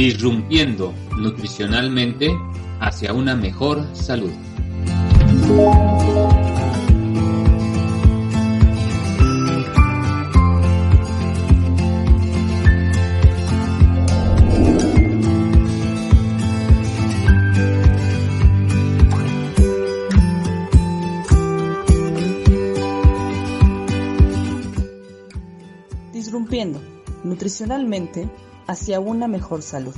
Disrumpiendo nutricionalmente hacia una mejor salud. Disrumpiendo nutricionalmente hacia una mejor salud.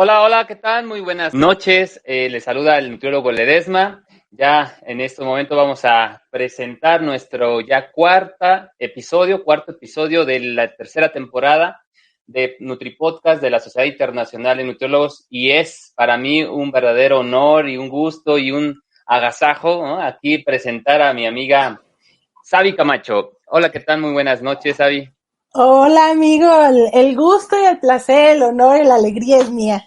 Hola, ¿qué tal? Muy buenas noches. Les saluda el nutriólogo Ledesma. Ya en este momento vamos a presentar nuestro ya cuarto episodio de la tercera temporada de NutriPodcast de la Sociedad Internacional de Nutriólogos, y es para mí un verdadero honor y un gusto y un agasajo, ¿no?, aquí presentar a mi amiga Sabi Camacho. Hola, ¿qué tal? Muy buenas noches, Sabi. Hola, amigo. El gusto y el placer, el honor y la alegría es mía.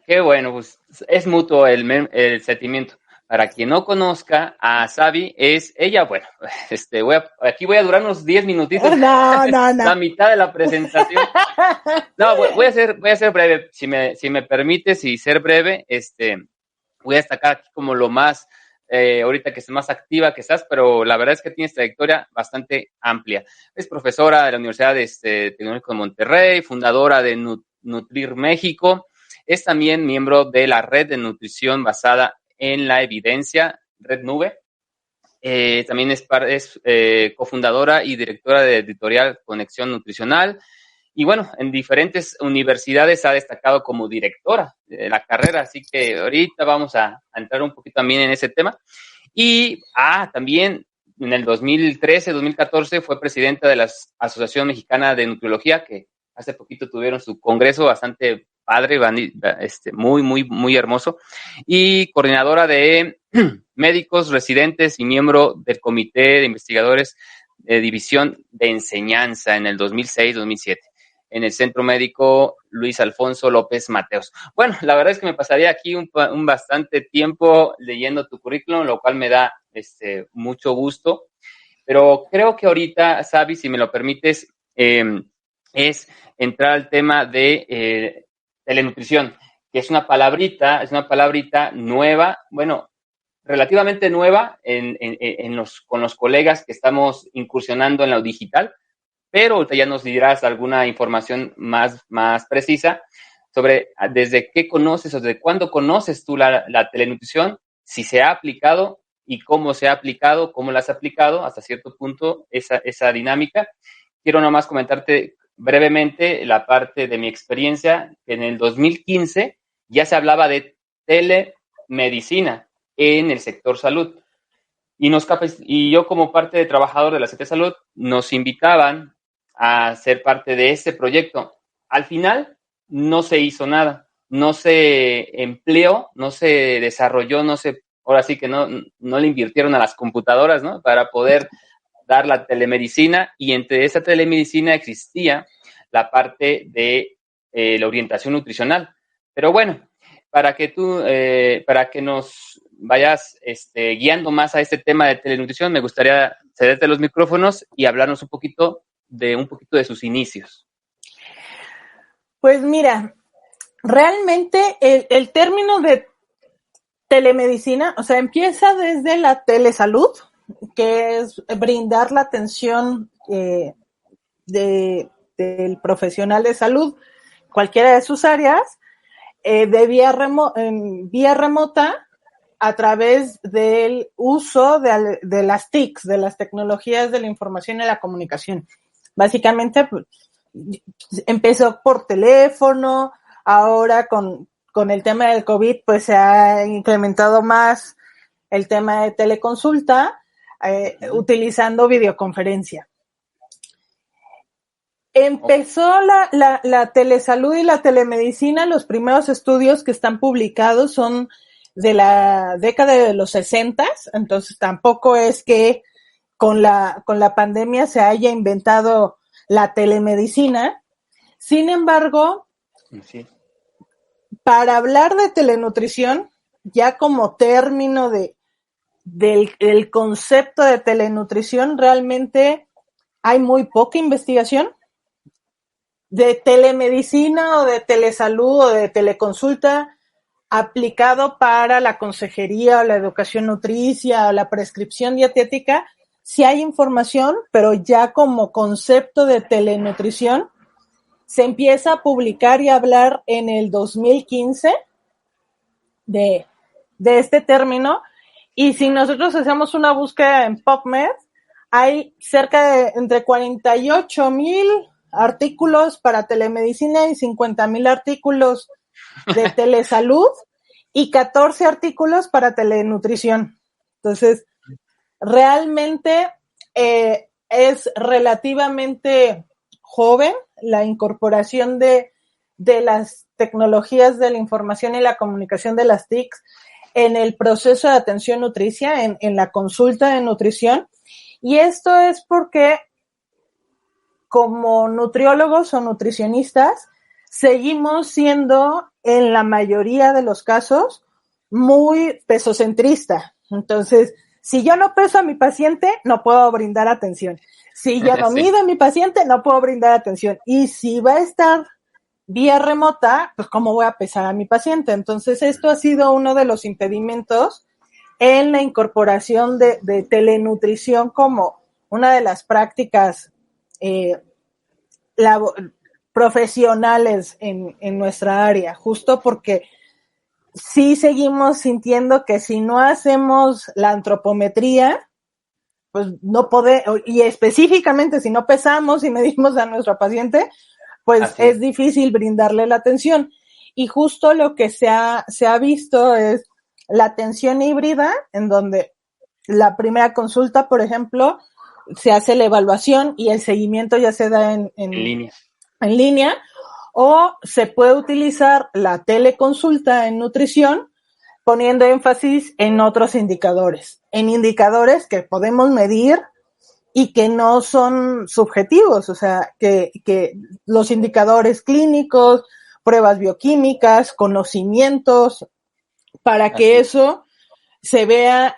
Qué bueno, pues es mutuo el sentimiento. Para quien no conozca a Sabi, es ella, bueno, aquí voy a durar unos 10 minutitos. No. La mitad de la presentación. No, voy a ser breve, si me permites, y ser breve, voy a destacar aquí como lo más, ahorita que es más activa que estás, pero la verdad es que tienes trayectoria bastante amplia. Es profesora de la Universidad Tecnológica de Monterrey, fundadora de Nutrir México. Es también miembro de la red de nutrición basada en la evidencia, Red Nube. También es cofundadora y directora de editorial Conexión Nutricional. Y bueno, en diferentes universidades ha destacado como directora de la carrera, así que ahorita vamos a entrar un poquito también en ese tema. Y también en el 2013-2014 fue presidenta de la Asociación Mexicana de Nutriología, que hace poquito tuvieron su congreso bastante padre, muy hermoso, y coordinadora de médicos residentes y miembro del Comité de Investigadores de División de Enseñanza en el 2006-2007, en el Centro Médico Luis Alfonso López Mateos. Bueno, la verdad es que me pasaría aquí un bastante tiempo leyendo tu currículum, lo cual me da mucho gusto, pero creo que ahorita, Sabi, si me lo permites, es entrar al tema de telenutrición, que es una palabrita nueva, bueno, relativamente nueva con los colegas que estamos incursionando en lo digital, pero ahorita ya nos dirás alguna información más precisa sobre desde qué conoces o desde cuándo conoces tú la telenutrición, si se ha aplicado y cómo se ha aplicado, cómo la has aplicado hasta cierto punto esa dinámica. Quiero nomás comentarte brevemente la parte de mi experiencia. En el 2015 ya se hablaba de telemedicina en el sector salud. Y yo, como parte de trabajador de la Secretaría de Salud, nos invitaban a ser parte de ese proyecto. Al final no se hizo nada, no se empleó, no se desarrolló, ahora sí que no le invirtieron a las computadoras, ¿no?, para poder dar la telemedicina, y entre esa telemedicina existía la parte de la orientación nutricional. Pero bueno, para que nos vayas guiando más a este tema de telenutrición, me gustaría cederte los micrófonos y hablarnos un poquito de sus inicios. Pues mira, realmente el término de telemedicina, o sea, empieza desde la telesalud, que es brindar la atención del profesional de salud, cualquiera de sus áreas, vía remota, a través del uso de las TICs, de las tecnologías de la información y la comunicación. Básicamente, pues, empezó por teléfono, ahora con con el tema del COVID, pues se ha incrementado más el tema de teleconsulta, utilizando videoconferencia. Empezó la telesalud y la telemedicina. Los primeros estudios que están publicados son de la década de los 60, entonces tampoco es que con la pandemia se haya inventado la telemedicina. Sin embargo, sí, para hablar de telenutrición, ya como término del concepto de telenutrición, realmente hay muy poca investigación. De telemedicina o de telesalud o de teleconsulta aplicado para la consejería o la educación nutricia o la prescripción dietética, sí hay información, pero ya como concepto de telenutrición se empieza a publicar y a hablar en el 2015 de este término, y si nosotros hacemos una búsqueda en PubMed, hay cerca de entre 48,000 artículos para telemedicina y 50,000 artículos de telesalud y 14 artículos para telenutrición. Entonces, realmente es relativamente joven la incorporación de las tecnologías de la información y la comunicación de las TICs en el proceso de atención nutricia, en la consulta de nutrición. Y esto es porque como nutriólogos o nutricionistas seguimos siendo, en la mayoría de los casos, muy pesocentrista. Entonces, si yo no peso a mi paciente, no puedo brindar atención. Si yo no mido a mi paciente, no puedo brindar atención. Y si va a estar vía remota, pues ¿cómo voy a pesar a mi paciente? Entonces, esto ha sido uno de los impedimentos en la incorporación de telenutrición como una de las prácticas profesionales en nuestra área, justo porque sí seguimos sintiendo que si no hacemos la antropometría, pues no podemos, y específicamente si no pesamos y medimos a nuestro paciente, pues es difícil brindarle la atención. Y justo lo que se ha visto es la atención híbrida, en donde la primera consulta, por ejemplo, se hace la evaluación y el seguimiento ya se da en línea, o se puede utilizar la teleconsulta en nutrición poniendo énfasis en otros indicadores, que podemos medir y que no son subjetivos, o sea, que los indicadores clínicos, pruebas bioquímicas, conocimientos, para que eso se vea,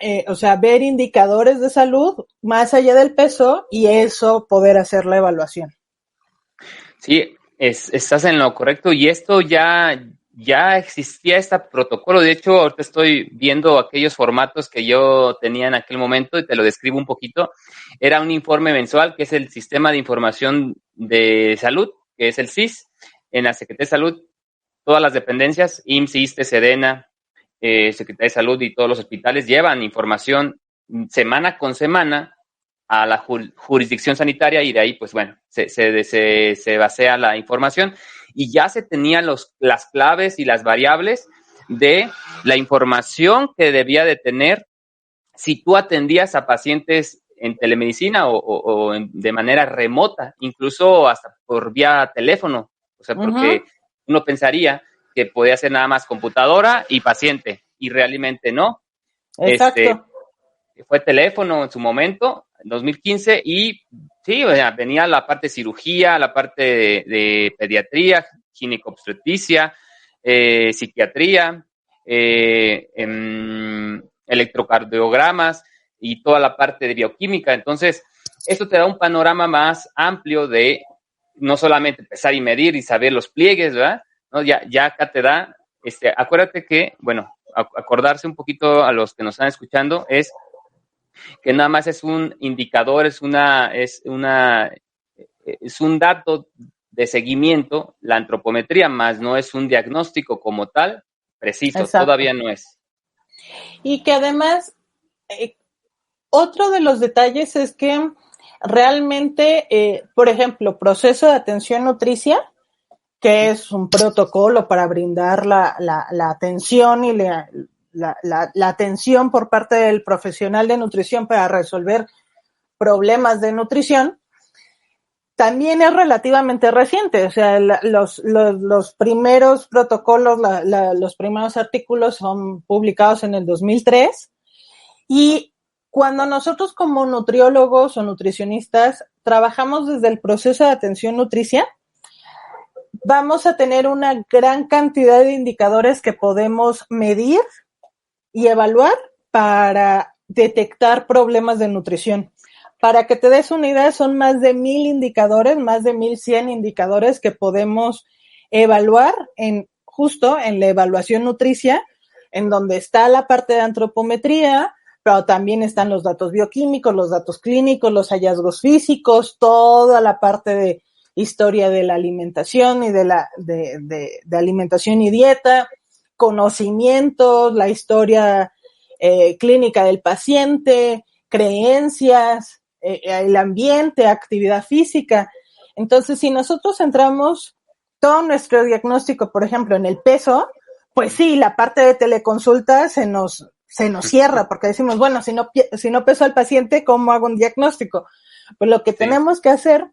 ver indicadores de salud más allá del peso y eso poder hacer la evaluación. Sí, estás en lo correcto, y esto ya existía este protocolo. De hecho, ahorita estoy viendo aquellos formatos que yo tenía en aquel momento y te lo describo un poquito. Era un informe mensual que es el Sistema de Información de Salud, que es el SIS, en la Secretaría de Salud. Todas las dependencias, IMSS, ISSSTE, SEDENA, Secretaría de Salud y todos los hospitales llevan información semana con semana a la jurisdicción sanitaria, y de ahí, pues bueno, se basea la información, y ya se tenían las claves y las variables de la información que debía de tener si tú atendías a pacientes en telemedicina o de manera remota, incluso hasta por vía teléfono. O sea, porque uno pensaría que podía ser nada más computadora y paciente, y realmente no. Exacto. Fue teléfono en su momento, en 2015, y sí, venía la parte de cirugía, la parte de pediatría, ginecobstetricia, psiquiatría, electrocardiogramas y toda la parte de bioquímica. Entonces, esto te da un panorama más amplio de no solamente pesar y medir y saber los pliegues, ¿verdad? ¿No? Ya acá te da, acuérdate que, bueno, acordarse un poquito a los que nos están escuchando, es que nada más es un indicador, es un dato de seguimiento, la antropometría, más no es un diagnóstico como tal preciso. Exacto. Todavía no es. Y que además, otro de los detalles es que realmente, por ejemplo, proceso de atención nutricia, que es un protocolo para brindar la atención y la atención por parte del profesional de nutrición para resolver problemas de nutrición, también es relativamente reciente. O sea, los primeros protocolos, los primeros artículos son publicados en el 2003, y cuando nosotros como nutriólogos o nutricionistas trabajamos desde el proceso de atención nutricia, vamos a tener una gran cantidad de indicadores que podemos medir y evaluar para detectar problemas de nutrición. Para que te des una idea, son más de 1,000 indicadores, más de 1,100 indicadores que podemos evaluar justo en la evaluación nutricia, en donde está la parte de antropometría, pero también están los datos bioquímicos, los datos clínicos, los hallazgos físicos, toda la parte de historia de la alimentación y de alimentación y dieta, conocimientos, la historia clínica del paciente, creencias, el ambiente, actividad física. Entonces, si nosotros centramos todo nuestro diagnóstico, por ejemplo, en el peso, pues sí, la parte de teleconsulta se nos cierra, porque decimos, bueno, si no peso al paciente, ¿cómo hago un diagnóstico? Pues lo que tenemos que hacer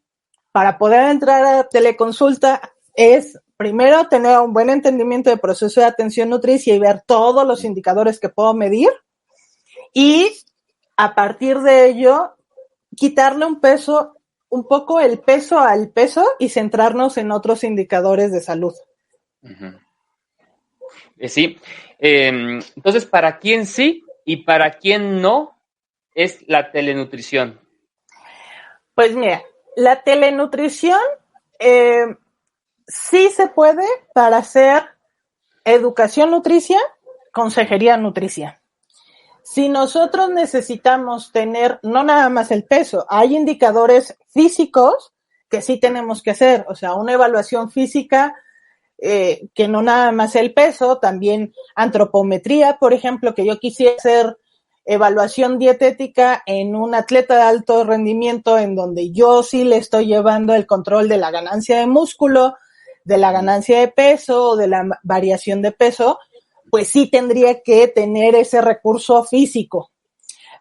para poder entrar a teleconsulta es, primero, tener un buen entendimiento del proceso de atención nutricia y ver todos los indicadores que puedo medir, y a partir de ello, quitarle un poco el peso al peso y centrarnos en otros indicadores de salud. Uh-huh. Sí. Entonces, ¿para quién sí y para quién no es la telenutrición? Pues mira, la telenutrición sí se puede para hacer educación nutricia, consejería nutricia. Si nosotros necesitamos tener no nada más el peso, hay indicadores físicos que sí tenemos que hacer, o sea, una evaluación física que no nada más el peso, también antropometría, por ejemplo, que yo quisiera hacer evaluación dietética en un atleta de alto rendimiento en donde yo sí le estoy llevando el control de la ganancia de músculo, de la ganancia de peso, de la variación de peso, pues sí tendría que tener ese recurso físico.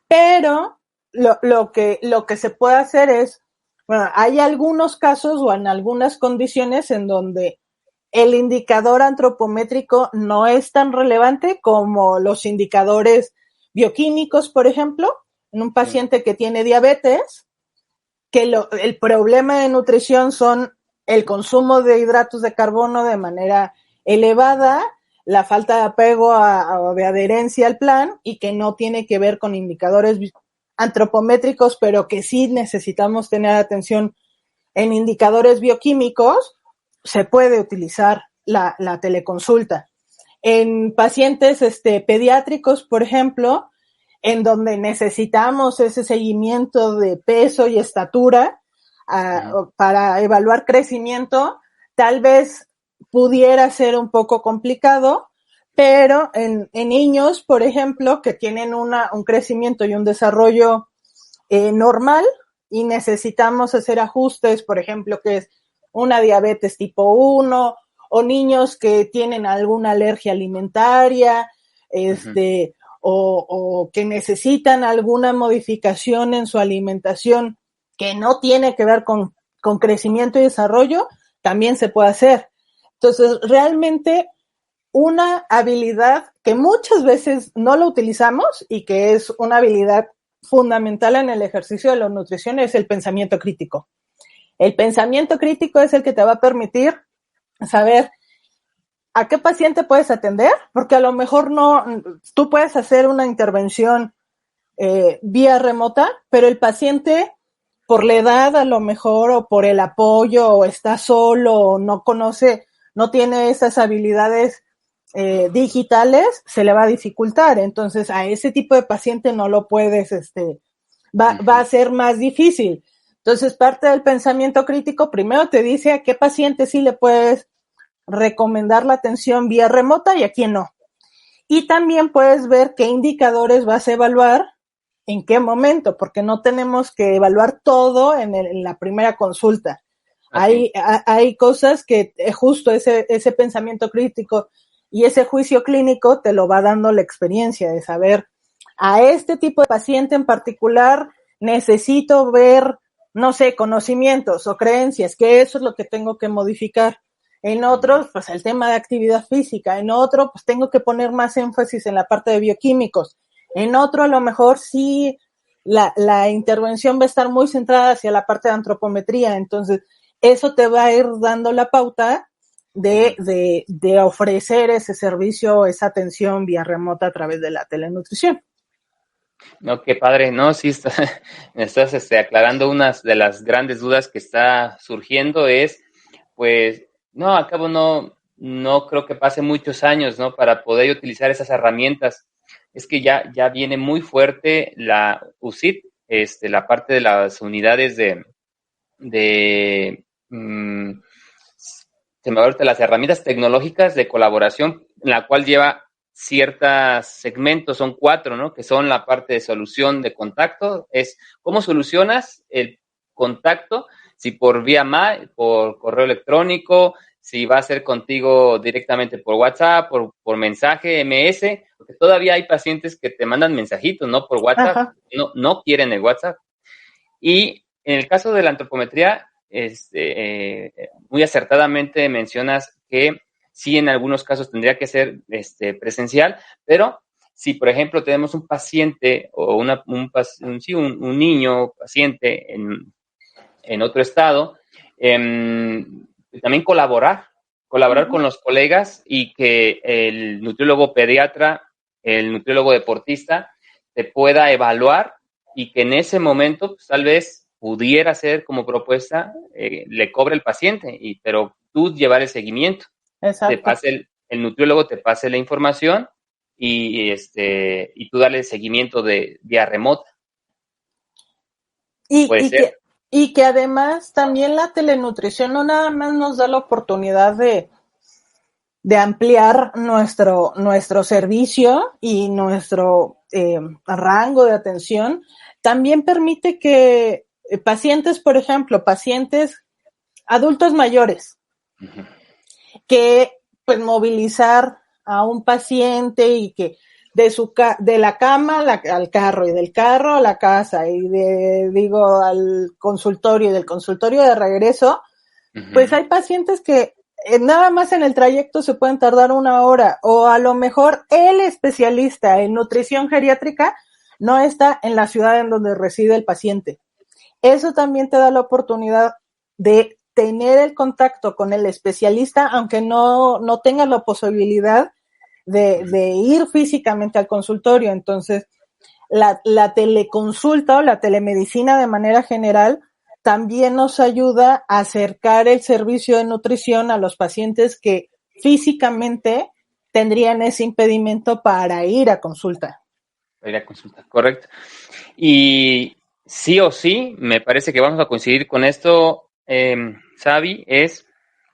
Pero lo que se puede hacer es, bueno, hay algunos casos o en algunas condiciones en donde el indicador antropométrico no es tan relevante como los indicadores bioquímicos, por ejemplo, en un paciente que tiene diabetes, que el problema de nutrición son el consumo de hidratos de carbono de manera elevada, la falta de apego o de adherencia al plan, y que no tiene que ver con indicadores antropométricos, pero que sí necesitamos tener atención en indicadores bioquímicos, se puede utilizar la teleconsulta. En pacientes pediátricos, por ejemplo, en donde necesitamos ese seguimiento de peso y estatura para evaluar crecimiento, tal vez pudiera ser un poco complicado, pero en niños, por ejemplo, que tienen un crecimiento y un desarrollo normal y necesitamos hacer ajustes, por ejemplo, que es una diabetes tipo 1 o niños que tienen alguna alergia alimentaria, o que necesitan alguna modificación en su alimentación que no tiene que ver con crecimiento y desarrollo, también se puede hacer. Entonces, realmente una habilidad que muchas veces no lo utilizamos y que es una habilidad fundamental en el ejercicio de la nutrición es el pensamiento crítico. El pensamiento crítico es el que te va a permitir saber a qué paciente puedes atender, porque a lo mejor tú puedes hacer una intervención vía remota, pero el paciente, por la edad a lo mejor, o por el apoyo, o está solo, o no conoce, no tiene esas habilidades digitales, se le va a dificultar. Entonces, a ese tipo de paciente no lo puedes, va a ser más difícil. Entonces, parte del pensamiento crítico primero te dice a qué paciente sí le puedes recomendar la atención vía remota y a quién no. Y también puedes ver qué indicadores vas a evaluar en qué momento, porque no tenemos que evaluar todo en la primera consulta. Hay cosas que justo ese pensamiento crítico y ese juicio clínico te lo va dando la experiencia de saber, a este tipo de paciente en particular necesito ver, no sé, conocimientos o creencias, que eso es lo que tengo que modificar. En otros, pues el tema de actividad física. En otro, pues tengo que poner más énfasis en la parte de bioquímicos. En otro, a lo mejor sí la intervención va a estar muy centrada hacia la parte de antropometría. Entonces, eso te va a ir dando la pauta de ofrecer ese servicio, esa atención vía remota a través de la telenutrición. No, qué padre, no, sí, me estás aclarando unas de las grandes dudas que está surgiendo, pues, no, al cabo no creo que pase muchos años, ¿no? Para poder utilizar esas herramientas. Es que ya viene muy fuerte la UCIT, la parte de las unidades se me va ahorita las herramientas tecnológicas de colaboración, en la cual lleva ciertos segmentos, son 4, ¿no? Que son la parte de solución de contacto, es cómo solucionas el contacto, si por vía mail, por correo electrónico, si va a ser contigo directamente por WhatsApp, por mensaje, MS, porque todavía hay pacientes que te mandan mensajitos, ¿no? Por WhatsApp, no quieren el WhatsApp. Y en el caso de la antropometría, muy acertadamente mencionas que sí, en algunos casos tendría que ser presencial, pero si, por ejemplo, tenemos un paciente o un niño paciente en otro estado, también colaborar con los colegas y que el nutriólogo pediatra, el nutriólogo deportista, te pueda evaluar y que en ese momento, pues, tal vez pudiera ser como propuesta, le cobre el paciente, pero tú llevar el seguimiento. Exacto. Te pase el nutriólogo te pase la información y tú darle el seguimiento de vía remota. Y que además también la telenutrición no nada más nos da la oportunidad de ampliar nuestro servicio y nuestro rango de atención, también permite que pacientes, por ejemplo, pacientes adultos mayores, uh-huh, que pues movilizar a un paciente y que de la cama al carro y del carro a la casa y al consultorio y del consultorio de regreso, uh-huh, pues hay pacientes que nada más en el trayecto se pueden tardar 1 hora, o a lo mejor el especialista en nutrición geriátrica no está en la ciudad en donde reside el paciente. Eso también te da la oportunidad de tener el contacto con el especialista, aunque no tengas la posibilidad de ir físicamente al consultorio. Entonces, la teleconsulta o la telemedicina de manera general también nos ayuda a acercar el servicio de nutrición a los pacientes que físicamente tendrían ese impedimento para ir a consulta. Correcto. Y sí o sí, me parece que vamos a coincidir con esto, Xavi, es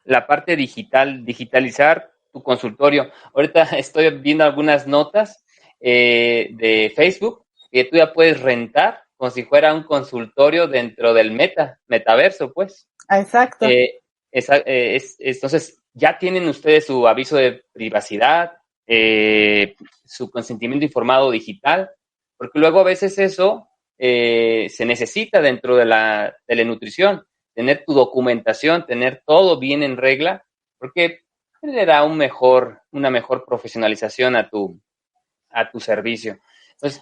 la parte digitalizar tu consultorio. Ahorita estoy viendo algunas notas de Facebook que tú ya puedes rentar como si fuera un consultorio dentro del metaverso, pues. Exacto. Entonces, ya tienen ustedes su aviso de privacidad, su consentimiento informado digital, porque luego a veces eso se necesita dentro de la telenutrición, tener tu documentación, tener todo bien en regla, porque le da una mejor profesionalización a tu servicio. Entonces,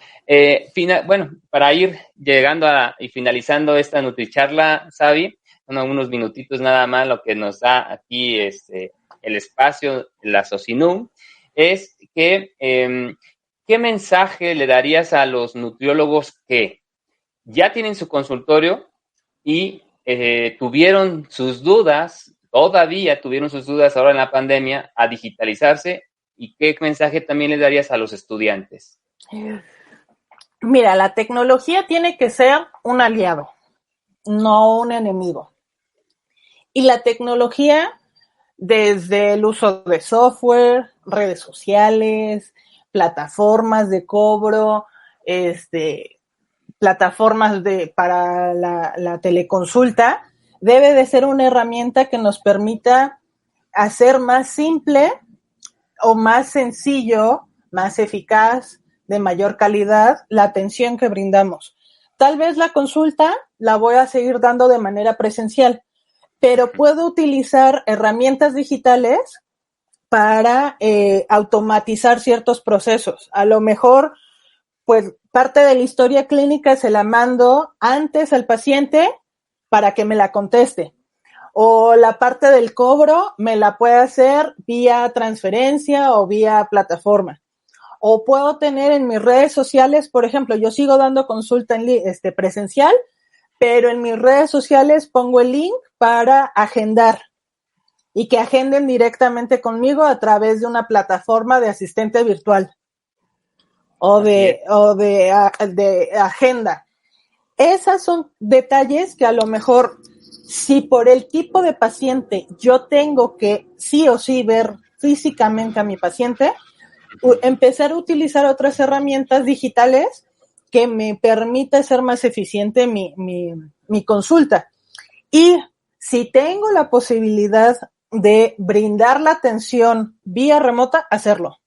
para ir llegando y finalizando esta NutriCharla, Xavi, unos minutitos nada más, lo que nos da aquí el espacio, la Socinum, es que ¿qué mensaje le darías a los nutriólogos que ya tienen su consultorio y tuvieron sus dudas, todavía tuvieron sus dudas ahora en la pandemia, a digitalizarse? ¿Y qué mensaje también le darías a los estudiantes? Mira, la tecnología tiene que ser un aliado, no un enemigo. Y la tecnología, desde el uso de software, redes sociales, plataformas de cobro, plataformas para la teleconsulta, debe de ser una herramienta que nos permita hacer más simple o más sencillo, más eficaz, de mayor calidad, la atención que brindamos. Tal vez la consulta la voy a seguir dando de manera presencial, pero puedo utilizar herramientas digitales para automatizar ciertos procesos. A lo mejor, pues, parte de la historia clínica se la mando antes al paciente para que me la conteste. O la parte del cobro me la puede hacer vía transferencia o vía plataforma. O puedo tener en mis redes sociales, por ejemplo, yo sigo dando consulta presencial, pero en mis redes sociales pongo el link para agendar y que agenden directamente conmigo a través de una plataforma de asistente virtual o de agenda. Esos son detalles que a lo mejor, si por el tipo de paciente yo tengo que sí o sí ver físicamente a mi paciente, empezar a utilizar otras herramientas digitales que me permita ser más eficiente mi consulta. Y si tengo la posibilidad de brindar la atención vía remota, hacerlo.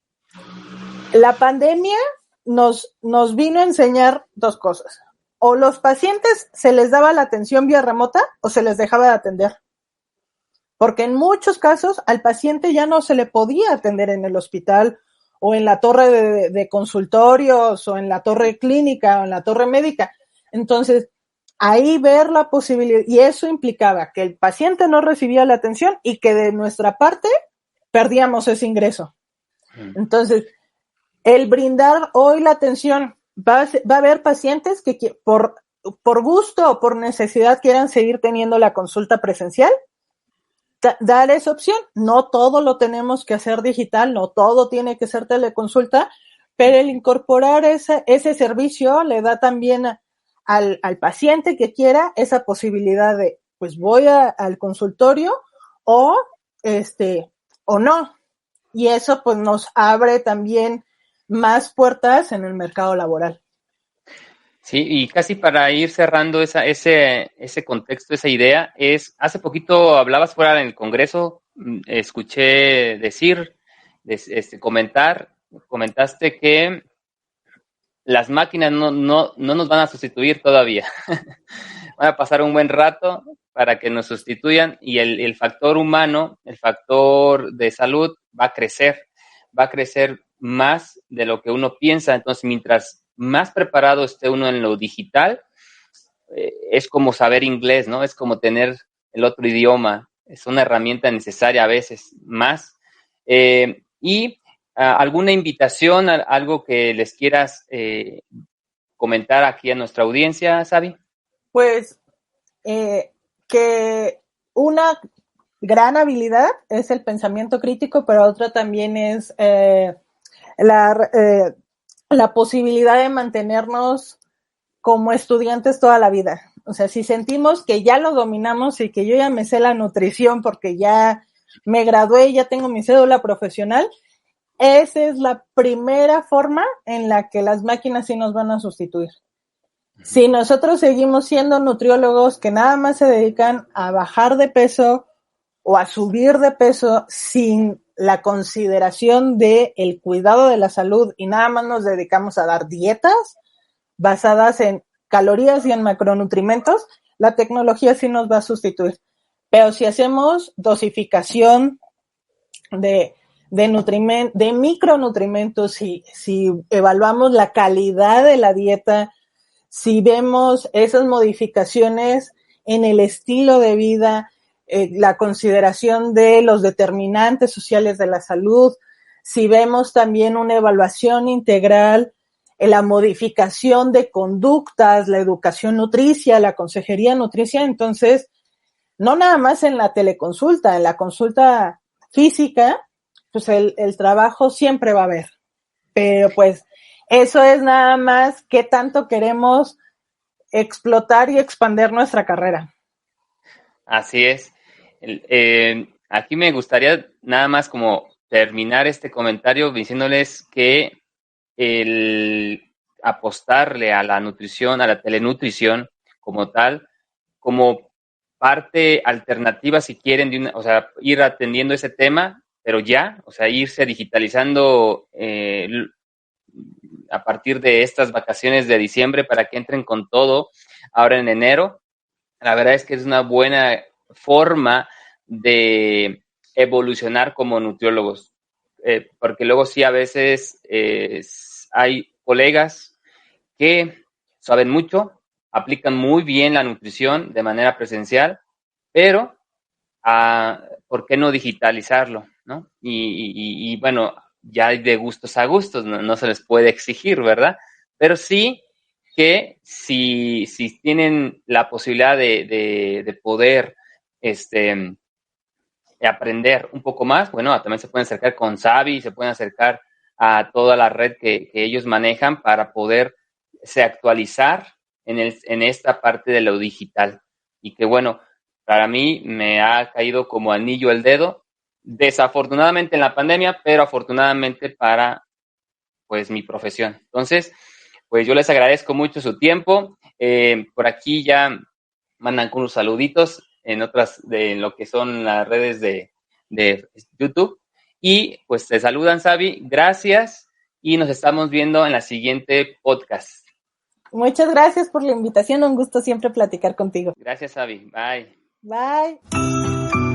La pandemia nos vino a enseñar dos cosas. O los pacientes se les daba la atención vía remota o se les dejaba de atender. Porque en muchos casos al paciente ya no se le podía atender en el hospital o en la torre de consultorios o en la torre clínica o en la torre médica. Entonces, ahí ver la posibilidad, y eso implicaba que el paciente no recibía la atención y que de nuestra parte perdíamos ese ingreso. Entonces, el brindar hoy la atención, va a haber pacientes que por gusto o por necesidad quieran seguir teniendo la consulta presencial, dar esa opción. No todo lo tenemos que hacer digital, no todo tiene que ser teleconsulta, pero el incorporar ese servicio le da también al paciente que quiera esa posibilidad de, pues voy al consultorio o no. Y eso pues nos abre también más puertas en el mercado laboral. Sí, y casi para ir cerrando ese contexto, esa idea, hace poquito hablabas fuera en el Congreso, escuché decir, comentaste que las máquinas no nos van a sustituir todavía. Van a pasar un buen rato para que nos sustituyan y el factor humano, el factor de salud va a crecer más de lo que uno piensa. Entonces, mientras más preparado esté uno en lo digital, es como saber inglés, ¿no? Es como tener el otro idioma. Es una herramienta necesaria a veces más. Y alguna invitación, algo que les quieras comentar aquí a nuestra audiencia, Sabi. Pues que una gran habilidad es el pensamiento crítico, pero otra también es la posibilidad de mantenernos como estudiantes toda la vida. O sea, si sentimos que ya lo dominamos y que yo ya me sé la nutrición porque ya me gradué y ya tengo mi cédula profesional, esa es la primera forma en la que las máquinas sí nos van a sustituir. Si nosotros seguimos siendo nutriólogos que nada más se dedican a bajar de peso o a subir de peso sin la consideración de el cuidado de la salud y nada más nos dedicamos a dar dietas basadas en calorías y en macronutrimentos, la tecnología sí nos va a sustituir. Pero si hacemos dosificación de micronutrimentos, si evaluamos la calidad de la dieta, si vemos esas modificaciones en el estilo de vida, la consideración de los determinantes sociales de la salud, si vemos también una evaluación integral, la modificación de conductas, la educación nutricia, la consejería nutricia, entonces, no nada más en la teleconsulta, en la consulta física, pues el trabajo siempre va a haber. Pero pues eso es nada más qué tanto queremos explotar y expandir nuestra carrera. Así es. Aquí me gustaría nada más como terminar este comentario diciéndoles que el apostarle a la nutrición, a la telenutrición como tal, como parte alternativa si quieren, o sea, ir atendiendo ese tema, pero ya, o sea, irse digitalizando a partir de estas vacaciones de diciembre para que entren con todo ahora en enero. La verdad es que es una buena forma de evolucionar como nutriólogos, porque luego sí a veces hay colegas que saben mucho, aplican muy bien la nutrición de manera presencial, pero ¿por qué no digitalizarlo? ¿No? Y bueno, ya hay de gustos a gustos, no se les puede exigir, ¿verdad? Pero sí que si tienen la posibilidad de poder aprender un poco más, bueno, también se pueden acercar con Savi, se pueden acercar a toda la red que ellos manejan para poderse actualizar en esta parte de lo digital. Y que bueno, para mí me ha caído como anillo al dedo, desafortunadamente en la pandemia, pero afortunadamente para pues mi profesión. Entonces, pues yo les agradezco mucho su tiempo. Por aquí ya mandan unos saluditos en otras de lo que son las redes de YouTube. Y pues te saludan, Savi. Gracias y nos estamos viendo en la siguiente podcast. Muchas gracias por la invitación. Un gusto siempre platicar contigo. Gracias, Savi. Bye. Bye.